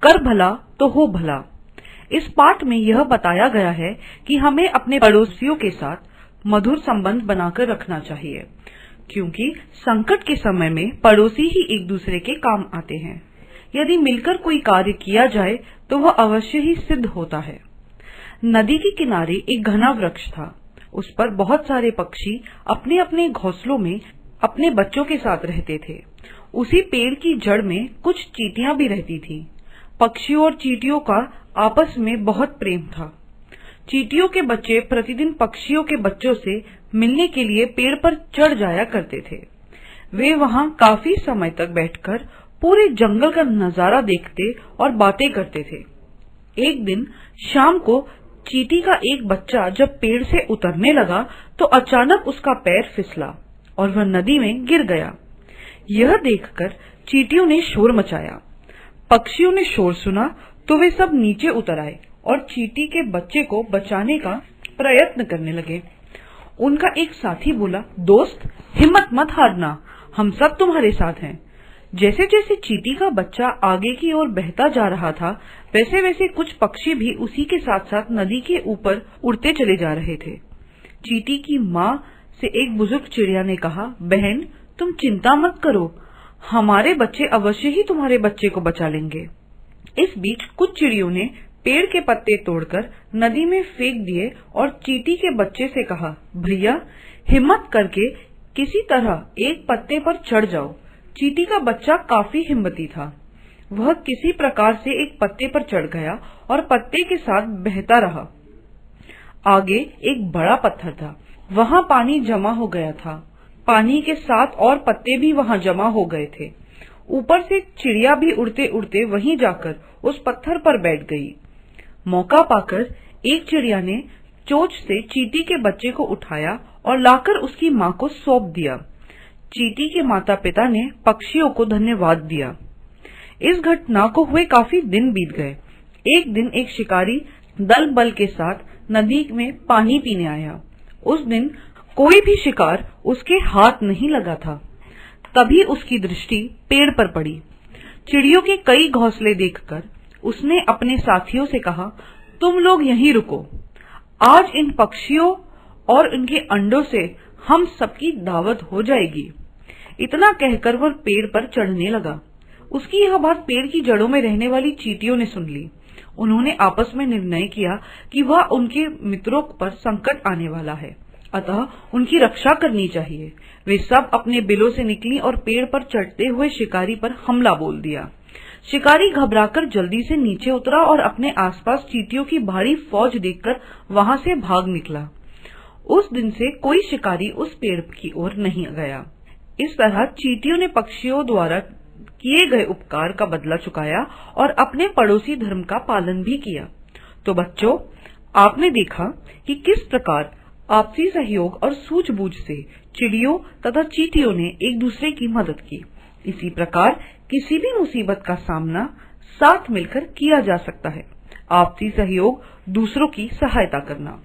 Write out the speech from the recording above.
कर भला तो हो भला। इस पाठ में यह बताया गया है कि हमें अपने पड़ोसियों के साथ मधुर संबंध बनाकर रखना चाहिए, क्योंकि संकट के समय में पड़ोसी ही एक दूसरे के काम आते हैं। यदि मिलकर कोई कार्य किया जाए तो वह अवश्य ही सिद्ध होता है। नदी के किनारे एक घना वृक्ष था। उस पर बहुत सारे पक्षी अपने अपने घोंसलों में अपने बच्चों के साथ रहते थे। उसी पेड़ की जड़ में कुछ चींटियां भी रहती थीं। पक्षियों और चींटियों का आपस में बहुत प्रेम था। चींटियों के बच्चे प्रतिदिन पक्षियों के बच्चों से मिलने के लिए पेड़ पर चढ़ जाया करते थे। वे वहां काफी समय तक बैठकर पूरे जंगल का नजारा देखते और बातें करते थे। एक दिन शाम को चींटी का एक बच्चा जब पेड़ से उतरने लगा तो अचानक उसका पैर फिसला और वह नदी में गिर गया। यह देखकर चींटियों ने शोर मचाया। पक्षियों ने शोर सुना तो वे सब नीचे उतर आए और चींटी के बच्चे को बचाने का प्रयत्न करने लगे। उनका एक साथी बोला, दोस्त, हिम्मत मत हारना, हम सब तुम्हारे साथ हैं। जैसे जैसे चींटी का बच्चा आगे की ओर बहता जा रहा था, वैसे वैसे कुछ पक्षी भी उसी के साथ साथ नदी के ऊपर उड़ते चले जा रहे थे। चींटी की माँ से एक बुजुर्ग चिड़िया ने कहा, बहन, तुम चिंता मत करो, हमारे बच्चे अवश्य ही तुम्हारे बच्चे को बचा लेंगे। इस बीच कुछ चिड़ियों ने पेड़ के पत्ते तोड़कर नदी में फेंक दिए और चींटी के बच्चे से कहा, भैया, हिम्मत करके किसी तरह एक पत्ते पर चढ़ जाओ। चींटी का बच्चा काफी हिम्मती था। वह किसी प्रकार से एक पत्ते पर चढ़ गया और पत्ते के साथ बहता रहा। आगे एक बड़ा पत्थर था। वहां पानी जमा हो गया था। पानी के साथ और पत्ते भी वहां जमा हो गए थे। ऊपर से चिड़िया भी उड़ते उड़ते वहीं जाकर उस पत्थर पर बैठ गई। मौका पाकर एक चिड़िया ने चोंच से चींटी के बच्चे को उठाया और लाकर उसकी माँ को सौंप दिया। चींटी के माता पिता ने पक्षियों को धन्यवाद दिया। इस घटना को हुए काफी दिन बीत गए। एक दिन एक शिकारी दल बल के साथ नदी में पानी पीने आया। उस दिन कोई भी शिकार उसके हाथ नहीं लगा था। तभी उसकी दृष्टि पेड़ पर पड़ी। चिड़ियों के कई घोंसले देखकर उसने अपने साथियों से कहा, तुम लोग यहीं रुको, आज इन पक्षियों और इनके अंडों से हम सबकी दावत हो जाएगी। इतना कहकर वह पेड़ पर चढ़ने लगा। उसकी यह बात पेड़ की जड़ों में रहने वाली चींटियों ने सुन ली। उन्होंने आपस में निर्णय किया कि वह उनके मित्रों पर संकट आने वाला है, अतः उनकी रक्षा करनी चाहिए। वे सब अपने बिलों से निकली और पेड़ पर चढ़ते हुए शिकारी पर हमला बोल दिया। शिकारी घबराकर जल्दी से नीचे उतरा और अपने आसपास चींटियों की भारी फौज देखकर वहां से भाग निकला। उस दिन से कोई शिकारी उस पेड़ की ओर नहीं गया। इस तरह चींटियों ने पक्षियों द्वारा किए गए उपकार का बदला चुकाया और अपने पड़ोसी धर्म का पालन भी किया। तो बच्चों, आपने देखा कि किस प्रकार आपसी सहयोग और सूझबूझ से चिड़ियों तथा चींटियों ने एक दूसरे की मदद की। इसी प्रकार किसी भी मुसीबत का सामना साथ मिलकर किया जा सकता है। आपसी सहयोग, दूसरों की सहायता करना।